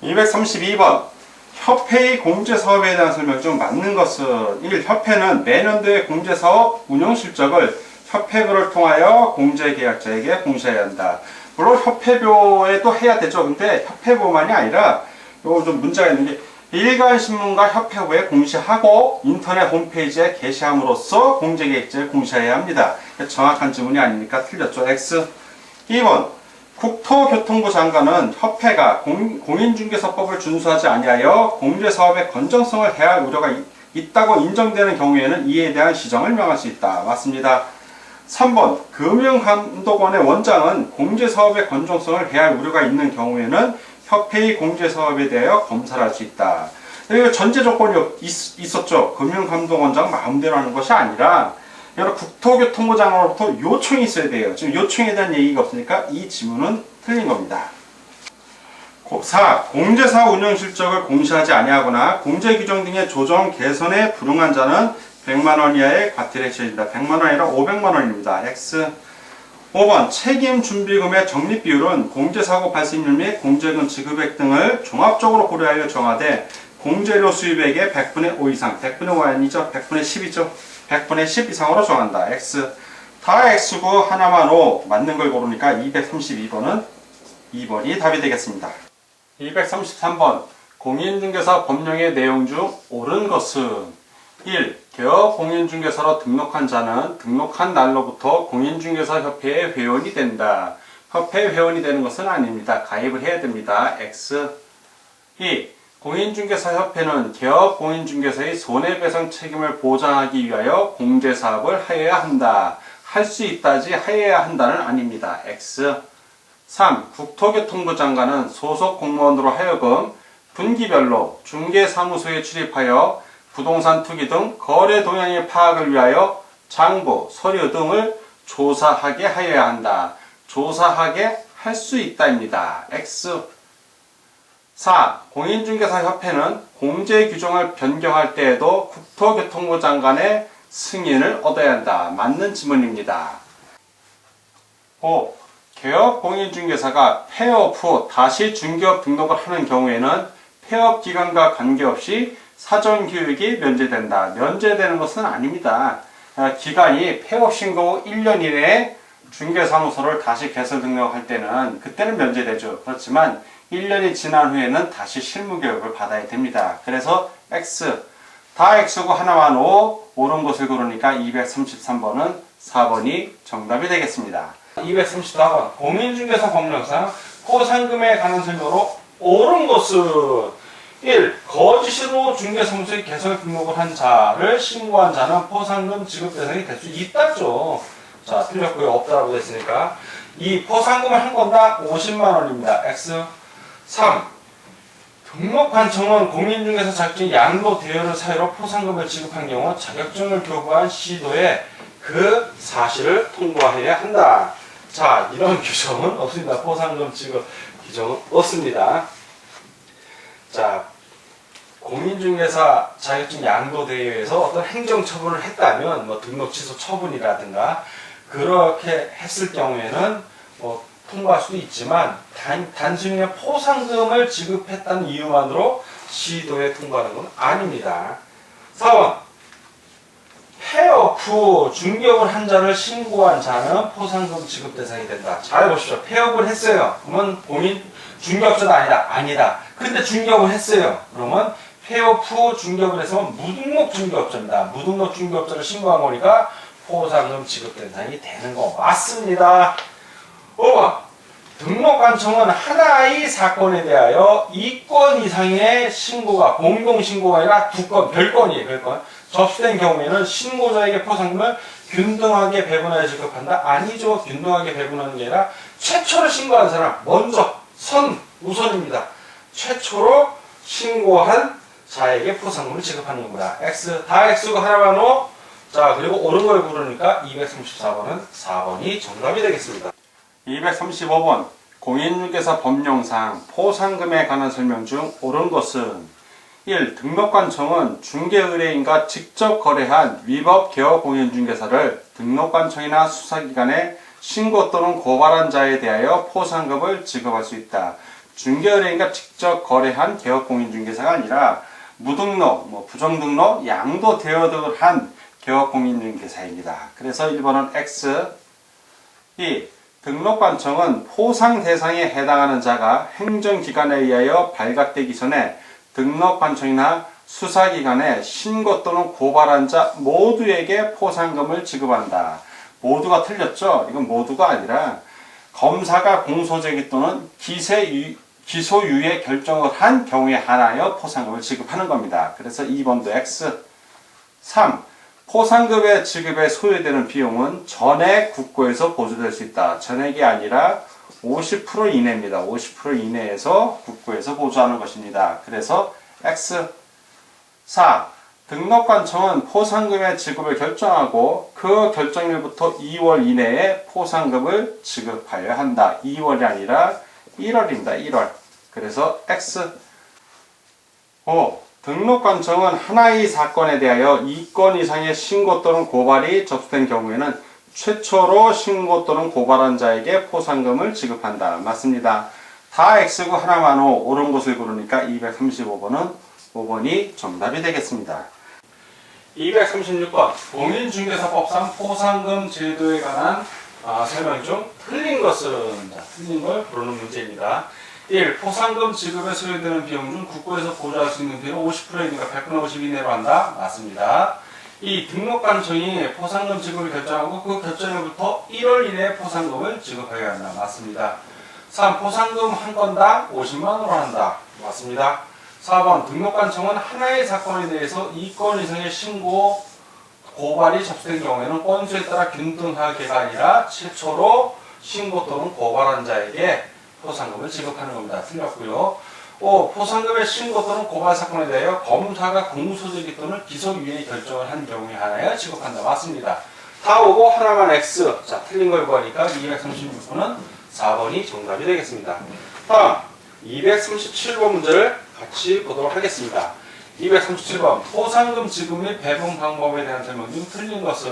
232번 협회의 공제사업에 대한 설명 중 맞는 것은 1. 협회는 매년도의 공제사업 운영실적을 협회부를 통하여 공제계약자에게 공시해야 한다. 물론 협회료에도 해야 되죠. 근데 협회부만이 아니라 요거 좀 문제가 있는 게 일간신문과 협회부에 공시하고 인터넷 홈페이지에 게시함으로써 공제계획자에 공시해야 합니다. 정확한 지문이 아니니까 틀렸죠. X. 2번 국토교통부 장관은 협회가 공인중개사법을 준수하지 아니하여 공제사업의 건전성을 해할 우려가 있다고 인정되는 경우에는 이에 대한 시정을 명할 수 있다. 맞습니다. 3번 금융감독원의 원장은 공제사업의 건전성을 해할 우려가 있는 경우에는 협회의 공제사업에 대하여 검사를 할 수 있다. 이거 전제 조건이 있었죠. 금융감독원장 마음대로 하는 것이 아니라 국토교통부 장관으로부터 요청이 있어야 돼요. 지금 요청에 대한 얘기가 없으니까 이 지문은 틀린 겁니다. 4. 공제사업 운영 실적을 공시하지 아니하거나 공제규정 등의 조정 개선에 불응한 자는 100만원 이하의 과태료에 처해진다. 100만원 아니라 500만원입니다. X. 5번 책임준비금의 적립비율은 공제사고 발생률 및 공제금 지급액 등을 종합적으로 고려하여 정하되 공제료 수입액의 100분의 5 이상, 100분의 5 아니죠? 100분의 10이죠? 100분의 10 이상으로 정한다. X. 다 X고 하나만 O 맞는 걸 고르니까 232번은 2번이 답이 되겠습니다. 233번 공인중개사 법령의 내용 중 옳은 것은 1. 개업 공인중개사로 등록한 자는 등록한 날로부터 공인중개사협회의 회원이 된다. 협회 회원이 되는 것은 아닙니다. 가입을 해야 됩니다. X. 2. 공인중개사협회는 개업 공인중개사의 손해배상 책임을 보장하기 위하여 공제사업을 하여야 한다. 할 수 있다지 하여야 한다는 아닙니다. X. 3. 국토교통부 장관은 소속 공무원으로 하여금 분기별로 중개사무소에 출입하여 부동산 투기 등 거래 동향의 파악을 위하여 장부, 서류 등을 조사하게 하여야 한다. 조사하게 할 수 있다입니다. X. 4. 공인중개사협회는 공제규정을 변경할 때에도 국토교통부 장관의 승인을 얻어야 한다. 맞는 지문입니다. 5. 개업 공인중개사가 폐업 후 다시 중개업 등록을 하는 경우에는 폐업 기간과 관계없이 사전교육이 면제된다. 면제되는 것은 아닙니다. 기간이 폐업 신고 후 1년 이내에 중개사무소를 다시 개설 등록할 때는 그때는 면제되죠. 그렇지만 1년이 지난 후에는 다시 실무교육을 받아야 됩니다. 그래서 X. 다 X고 하나만 O. 옳은 것을 고르니까 233번은 4번이 정답이 되겠습니다. 234번 공인중개사 법령상 포상금에 관한 설명으로 옳은 것은 1. 거짓으로 중개사무소에 개설 등록을 한 자를 신고한 자는 포상금 지급 대상이 될 수 있다죠. 자, 틀렸고요. 없다라고 됐으니까. 2. 포상금을 한 건당 50만원입니다. X. 3. 등록관청은 공인중개사 자격증 양도 대여를 사유로 포상금을 지급한 경우 자격증을 교부한 시도에 그 사실을 통보해야 한다. 자, 이런 규정은 없습니다. 포상금 지급 규정은 없습니다. 자, 공인중개사 자격증 양도대여에서 어떤 행정처분을 했다면 뭐 등록 취소 처분이라든가 그렇게 했을 경우에는 뭐 통보할 수도 있지만 단순히 포상금을 지급했다는 이유만으로 시도에 통보하는 건 아닙니다. 4번 폐업 후 중개업을 한 자를 신고한 자는 포상금 지급 대상이 된다. 잘 보십시오. 폐업을 했어요. 그러면 공인 중개업자도 아니다. 아니다. 근데 중개업을 했어요. 그러면 폐업 후 중개업을 해서 무등록 중개업자입니다. 무등록 중개업자를 신고한 거니까 포상금 지급 대상이 되는 거 맞습니다. 5번 등록관청은 하나의 사건에 대하여 2건 이상의 신고가 공동신고가 아니라 2건, 별건이에요. 별건. 접수된 경우에는 신고자에게 포상금을 균등하게 배분하여 지급한다? 아니죠. 균등하게 배분하는 게 아니라 최초로 신고한 사람 먼저 우선입니다. 최초로 신고한 자에게 포상금을 지급하는 겁니다. X, 다 X고 하나만 O. 자, 그리고 옳은 걸 고르니까 234번은 4번이 정답이 되겠습니다. 235번 공인중개사 법령상 포상금에 관한 설명 중 옳은 것은 1. 등록관청은 중개의뢰인과 직접 거래한 위법 개업 공인중개사를 등록관청이나 수사기관에 신고 또는 고발한 자에 대하여 포상금을 지급할 수 있다. 중개의뢰인과 직접 거래한 개업공인중개사가 아니라 무등록, 부정등록, 양도되어득을 한 개업공인중개사입니다. 그래서 1번은 X. 2. 등록관청은 포상 대상에 해당하는 자가 행정기관에 의하여 발각되기 전에 등록관청이나 수사기관에 신고 또는 고발한 자 모두에게 포상금을 지급한다. 모두가 틀렸죠? 이건 모두가 아니라 검사가 공소제기 또는 기소유예 결정을 한 경우에 한하여 포상금을 지급하는 겁니다. 그래서 2번도 X. 3. 포상금의 지급에 소요되는 비용은 전액 국고에서 보조될 수 있다. 전액이 아니라 50% 이내입니다. 50% 이내에서 국고에서 보조하는 것입니다. 그래서 X. 4. 등록관청은 포상금의 지급을 결정하고 그 결정일부터 2월 이내에 포상금을 지급하여야 한다. 2월이 아니라 1월입니다. 1월. 그래서 X. 5. 등록관청은 하나의 사건에 대하여 2건 이상의 신고 또는 고발이 접수된 경우에는 최초로 신고 또는 고발한 자에게 포상금을 지급한다. 맞습니다. 다 X고 하나만 O, 옳은 것을 고르니까 235번은 5번이 정답이 되겠습니다. 236번 공인중개사법상 포상금 제도에 관한 설명 중 틀린 것은 틀린 걸 고르는 문제입니다. 1. 포상금 지급에 소요되는 비용 중 국고에서 보조할 수 있는 비율은 50%이니까 100분의 50 이내로 한다. 맞습니다. 2. 등록관청이 포상금 지급을 결정하고 그 결정일부터 1월 이내에 포상금을 지급하여야 한다. 맞습니다. 3. 포상금 한 건당 50만원으로 한다. 맞습니다. 4번 등록관청은 하나의 사건에 대해서 2건 이상의 신고, 고발이 접수된 경우에는 건수에 따라 균등하게가 아니라 최초로 신고 또는 고발한 자에게 포상금을 지급하는 겁니다. 틀렸고요. 5. 포상금의 신고 또는 고발 사건에 대하여 검사가 공소제기 또는 기소유예 결정을 한 경우에 한하여 지급한다. 맞습니다. 다 오고 하나만 X. 자, 틀린 걸 구하니까 236번은 4번이 정답이 되겠습니다. 다음 237번 문제를 같이 보도록 하겠습니다. 237번 포상금 지급 및 배분 방법에 대한 설명 중 틀린 것은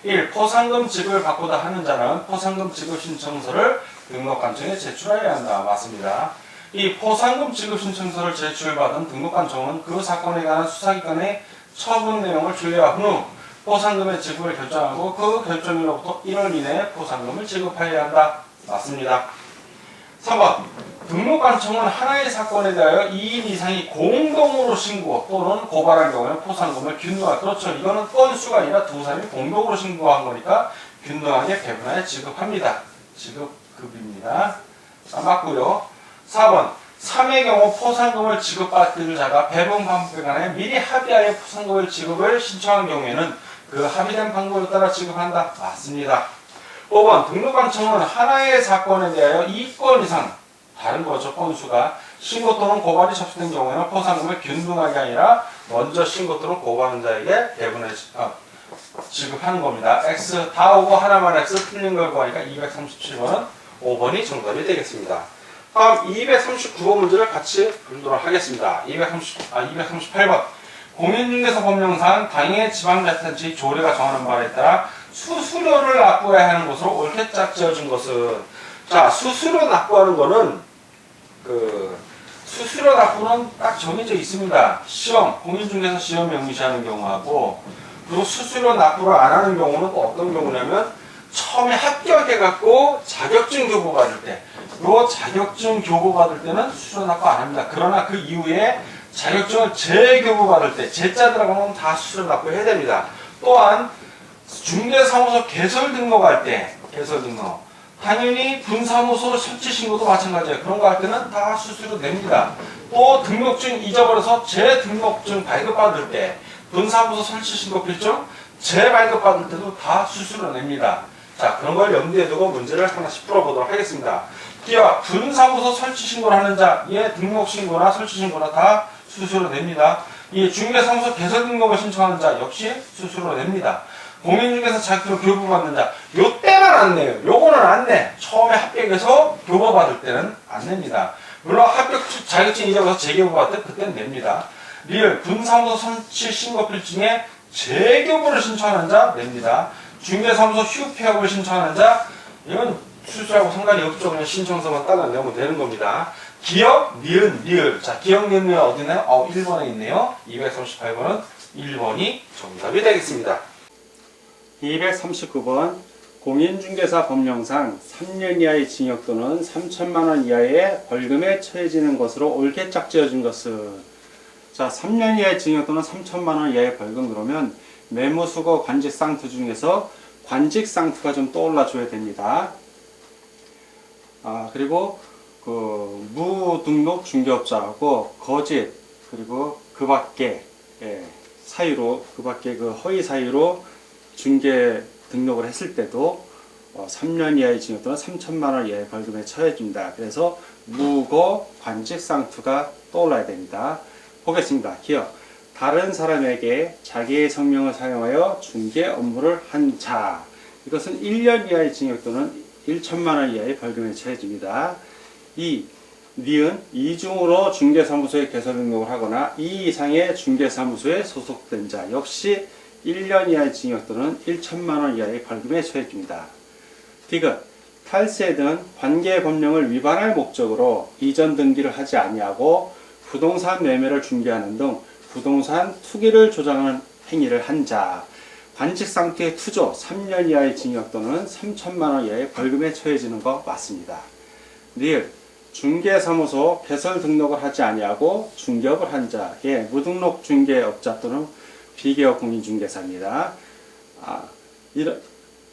1. 포상금 지급을 받고자 하는 자는 포상금 지급 신청서를 등록관청에 제출해야 한다. 맞습니다. 이 포상금 지급 신청서를 제출받은 등록관청은 그 사건에 관한 수사기관의 처분 내용을 조회한 후 포상금의 지급을 결정하고 그 결정일로부터 1월 이내에 포상금을 지급해야 한다. 맞습니다. 3번 등록관청은 하나의 사건에 대하여 2인 이상이 공동으로 신고 또는 고발한 경우에는 포상금을 균등하게, 그렇죠. 이거는 건수가 아니라 두 사람이 공동으로 신고한 거니까 균등하게 배분하여 지급합니다. 지급급입니다. 자, 맞고요. 4번 3의 경우 포상금을 지급받을 자가 배분 방법에 관해 미리 합의하여 포상금을 지급을 신청한 경우에는 그 합의된 방법에 따라 지급한다. 맞습니다. 5번 등록관청은 하나의 사건에 대하여 2건 이상, 다른 거죠. 건수가 신고 또는 고발이 접수된 경우에는 포상금을 균등하게 아니라 먼저 신고 또는 고발한 자에게 배분해 지급하는 겁니다. X 다 오고 하나만 X 틀린 걸 구하니까 237번은 5번이 정답이 되겠습니다. 다음 239번 문제를 같이 풀도록 하겠습니다. 238번 공인중개사 법령상 당해 지방자치단체의 조례가 정하는 바에 따라 수수료를 납부해야 하는 것으로 옳게 짝지어진 것은, 자, 수수료 납부하는 거는 수수료 납부는 딱 정해져 있습니다. 시험, 공인중개사 시험 명시하는 경우하고, 그리고 수수료 납부를 안 하는 경우는 또 어떤 경우냐면 처음에 합격해갖고 자격증 교부 받을 때, 요 자격증 교부 받을 때는 수수료 납부 안 합니다. 그러나 그 이후에 자격증을 재교부 받을 때, 재자 들어가면 다 수수료 납부해야 됩니다. 또한 중개사무소 개설 등록할 때, 개설 등록 당연히 분사무소 설치 신고도 마찬가지예요. 그런 거 할 때는 다 수수료 냅니다. 또 등록증 잊어버려서 재등록증 발급받을 때, 분사무소 설치 신고 필증 재발급받을 때도 다 수수료 냅니다. 자, 그런 걸 염두에 두고 문제를 하나씩 풀어보도록 하겠습니다. 기업 분사무소 설치 신고를 하는 자의 등록 신고나 설치 신고나 다 수수료 냅니다. 이 중개사무소 개설 등록을 신청하는 자 역시 수수료 냅니다. 공인중개사 자격증 교부받는 자, 요 때만 안 내요. 요거는 안 내. 처음에 합격해서 교부받을 때는 안 냅니다. 물론 합격 자격증 잊어버려서 재교부받을 때 그때는 냅니다. 리얼 분사무소 설치 신고 필증에 재교부를 신청하는 자 냅니다. 중개사무소 휴 폐업을 신청하는 자, 이건 수수하고 상관이 없죠. 그냥 신청서만 따라 내면 되는 겁니다. 기억, 니은, 리을. 자, 기억, 니은, 리을 어디 있나요? 1번에 있네요. 238번은 1번이 정답이 되겠습니다. 239번 공인중개사 법령상 3년 이하의 징역 또는 3천만 원 이하의 벌금에 처해지는 것으로 옳게 짝지어진 것은, 자, 3년 이하의 징역 또는 3천만 원 이하의 벌금 그러면 매무수거 관직상투 중에서 관직상투가 좀 떠올라 줘야 됩니다. 그리고 그 무등록 중개업자하고 거짓, 그리고 그 밖에 사유로, 그 밖에 그 허위 사유로 중개 등록을 했을 때도 3년 이하의 징역 또는 3천만 원 이하의 벌금에 처해집니다. 그래서 무고 관직상투가 떠올라야 됩니다. 보겠습니다. 기억. 다른 사람에게 자기의 성명을 사용하여 중개 업무를 한 자. 이것은 1년 이하의 징역 또는 1천만 원 이하의 벌금에 처해집니다. 2. 니은 이중으로 중개사무소에 개설 등록을 하거나 2 이상의 중개사무소에 소속된 자. 역시 1년 이하의 징역 또는 1천만 원 이하의 벌금에 처해집니다. 디귿 탈세 등 관계법령을 위반할 목적으로 이전 등기를 하지 아니하고 부동산 매매를 중개하는 등 부동산 투기를 조장하는 행위를 한 자. 관직상투의 투조 3년 이하의 징역 또는 3천만 원 이하의 벌금에 처해지는 거 맞습니다. 리을 중개사무소 개설 등록을 하지 아니하고 중개업을 한 자. 무등록 중개업자 또는 비개업 공인중개사입니다. 이런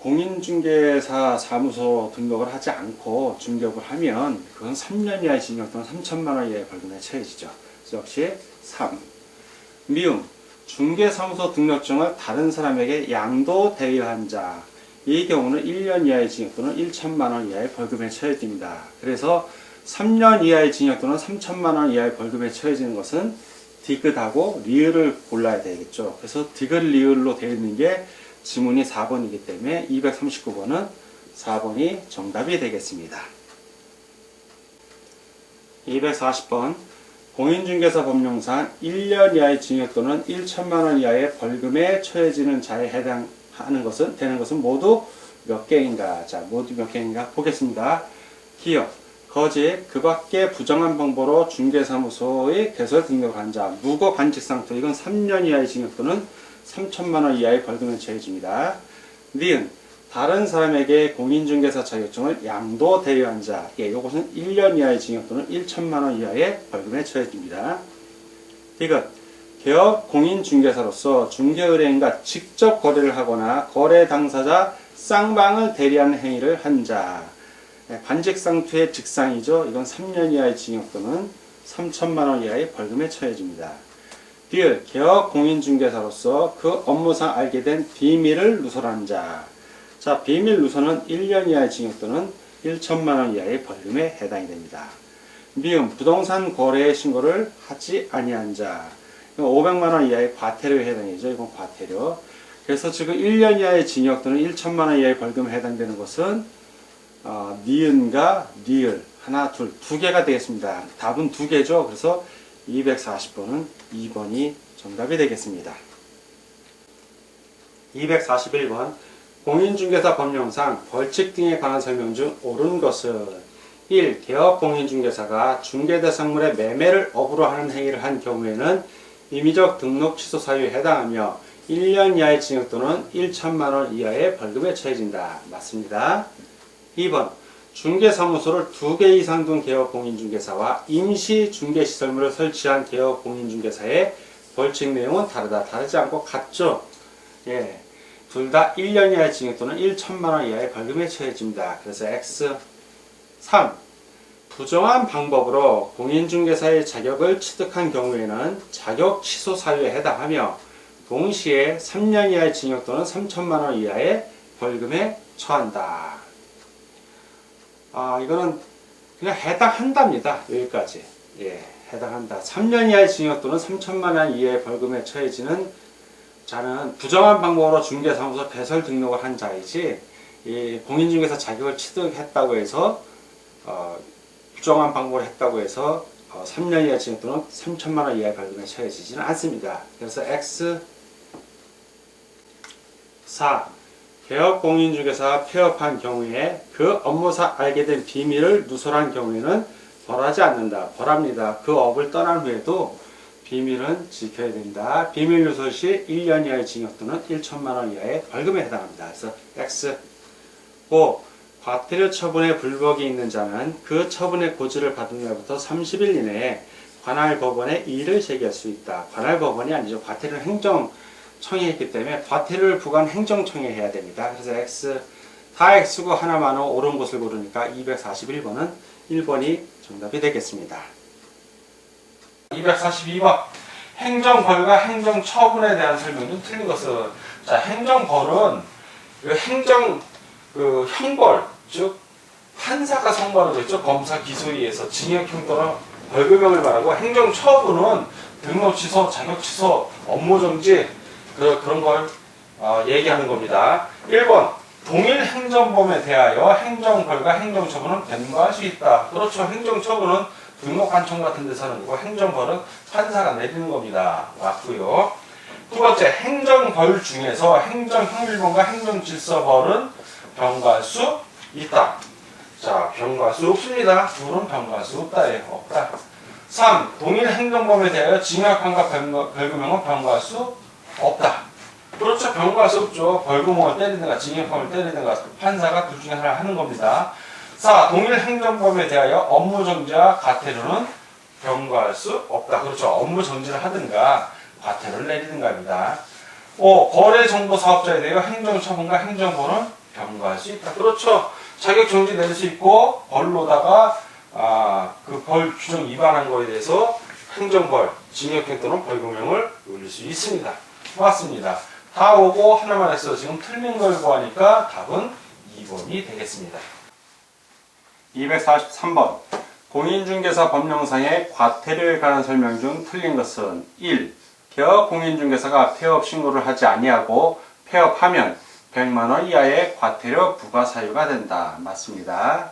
공인중개사 사무소 등록을 하지 않고 중개업을 하면 그건 3년 이하의 징역 또는 3천만 원 이하의 벌금에 처해지죠. 역시 3. 미음 중개사무소 등록증을 다른 사람에게 양도 대여한 자. 이 경우는 1년 이하의 징역 또는 1천만 원 이하의 벌금에 처해집니다. 그래서 3년 이하의 징역 또는 3천만 원 이하의 벌금에 처해지는 것은 디귿하고 리을을 골라야 되겠죠. 그래서 디귿 리을로 되어 있는 게 지문이 4번이기 때문에 239번은 4번이 정답이 되겠습니다. 240번 공인중개사 법령상 1년 이하의 징역 또는 1천만 원 이하의 벌금에 처해지는 자에 해당하는 것은 되는 것은 모두 몇 개인가? 자, 모두 몇 개인가 보겠습니다. 기억, 거짓, 그 밖에 부정한 방법으로 중개사무소에 개설 등록한 자, 무고 관직상투, 이건 3년 이하의 징역 또는 3천만 원 이하의 벌금에 처해집니다. 니은, 다른 사람에게 공인중개사 자격증을 양도 대여한 자, 이것은 1년 이하의 징역 또는 1천만 원 이하의 벌금에 처해집니다. 디귿, 개업 공인중개사로서 중개의뢰인과 직접 거래를 하거나 거래 당사자 쌍방을 대리하는 행위를 한 자. 관직상투의 직상이죠. 이건 3년 이하의 징역 또는 3천만 원 이하의 벌금에 처해집니다. 디귿, 개업 공인중개사로서 그 업무상 알게 된 비밀을 누설한 자. 자, 비밀 누설은 1년 이하의 징역 또는 1천만 원 이하의 벌금에 해당이 됩니다. 미음, 부동산 거래 신고를 하지 아니한 자. 500만 원 이하의 과태료에 해당이죠. 이건 과태료. 그래서 지금 1년 이하의 징역 또는 1천만 원 이하의 벌금에 해당되는 것은 니은과 리을 하나, 둘, 두 개가 되겠습니다. 답은 두 개죠. 그래서 240번은 2번이 정답이 되겠습니다. 241번 공인중개사 법령상 벌칙 등에 관한 설명 중 옳은 것은 1. 개업 공인중개사가 중개대상물의 매매를 업으로 하는 행위를 한 경우에는 임의적 등록 취소 사유에 해당하며 1년 이하의 징역 또는 1천만 원 이하의 벌금에 처해진다. 맞습니다. 2번 중개사무소를 2개 이상 둔 개업 공인중개사와 임시 중개시설물을 설치한 개업 공인중개사의 벌칙 내용은 다르지 않고 같죠. 둘 다 1년 이하의 징역 또는 1천만 원 이하의 벌금에 처해집니다. 그래서 X. 3. 부정한 방법으로 공인중개사의 자격을 취득한 경우에는 자격 취소 사유에 해당하며 동시에 3년 이하의 징역 또는 3천만 원 이하의 벌금에 처한다. 이거는 그냥 해당한답니다. 여기까지. 해당한다. 3년 이하의 징역 또는 3천만 원 이하의 벌금에 처해지는 자는 부정한 방법으로 중개사무소 개설 등록을 한 자이지, 이 공인중개사 자격을 취득했다고 해서 부정한 방법을 했다고 해서 3년 이하 징역 또는 3천만 원 이하의 벌금에 처해지지는 않습니다. 그래서 X. 4. 개업 공인중개사가 폐업한 경우에 그 업무상 알게 된 비밀을 누설한 경우에는 벌하지 않는다. 벌합니다. 그 업을 떠난 후에도 비밀은 지켜야 된다. 비밀 누설 시 1년 이하의 징역 또는 1천만 원 이하의 벌금에 해당합니다. 그래서 X. 5. 과태료 처분에 불복이 있는 자는 그 처분의 고지를 받은 날부터 30일 이내에 관할 법원에 이의를 제기할 수 있다. 관할 법원이 아니죠. 과태료는 행정청에 있기 때문에 과태료를 부과한 행정청에 해야 됩니다. 그래서 X. 다 X고 하나만 옳은 곳을 고르니까 241번은 1번이 정답이 되겠습니다. 242번. 행정벌과 행정처분에 대한 설명 중 틀린 것은, 자, 행정벌은 형벌, 즉 판사가 선고하는 거죠. 검사 기소위에서 징역형 또는 벌금형을 말하고, 행정처분은 등록 취소, 자격 취소, 업무 정지 그런 걸 얘기하는 겁니다. 1번. 동일 행정범에 대하여 행정벌과 행정처분은 변경할 수 있다. 그렇죠. 행정처분은 등록관청 같은 데서 하는 거고, 행정벌은 판사가 내리는 겁니다. 맞고요. 두 번째, 행정벌 중에서 행정형일범과 행정질서벌은 병과할 수 있다. 자, 병과할 수 없습니다. 둘은 병과할 수 없다예요. 없다. 3. 동일 행정범에 대하여 징역형과 벌금형은 병과할 수 없다. 그렇죠. 병과할 수 없죠. 벌금형을 때리든가 징역형을 때리든가 판사가 둘 중에 하나 하는 겁니다. 4. 동일 행정범에 대하여 업무 정지와 과태료는 병과할 수 없다. 그렇죠. 업무 정지를 하든가 과태료를 내리든가 합니다. 5. 거래 정보 사업자에 대하여 행정처분과 행정벌은 병과할 수 있다. 그렇죠. 자격 정지 내릴 수 있고, 벌로다가 그 벌 규정 위반한 거에 대해서 행정벌, 징역형 또는 벌금형을 올릴 수 있습니다. 맞습니다. 다 오고 하나만 했어. 지금 틀린 걸 구하니까 답은 2번이 되겠습니다. 243번. 공인중개사 법령상의 과태료에 관한 설명 중 틀린 것은 1. 개업 공인중개사가 폐업 신고를 하지 아니하고 폐업하면 100만원 이하의 과태료 부과 사유가 된다. 맞습니다.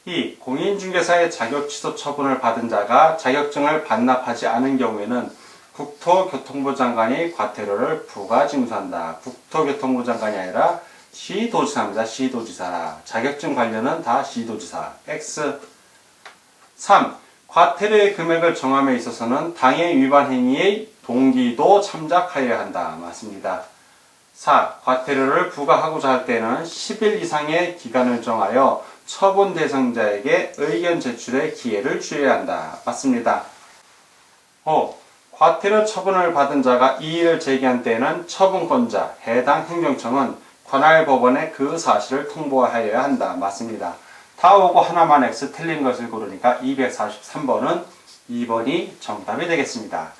2. 공인중개사의 자격 취소 처분을 받은 자가 자격증을 반납하지 않은 경우에는 국토교통부 장관이 과태료를 부과 징수한다. 국토교통부 장관이 아니라 시도지사입니다. 시도지사. 자격증 관련은 다 시도지사. X. 3. 과태료의 금액을 정함에 있어서는 당해 위반 행위의 동기도 참작하여야 한다. 맞습니다. 4. 과태료를 부과하고자 할 때는 10일 이상의 기간을 정하여 처분 대상자에게 의견 제출의 기회를 주어야 한다. 맞습니다. 5. 과태료 처분을 받은 자가 이의를 제기한 때에는 처분권자, 해당 행정청은 관할 법원에 그 사실을 통보하여야 한다. 맞습니다. 다 오고 하나만 X 틀린 것을 고르니까 243번은 2번이 정답이 되겠습니다.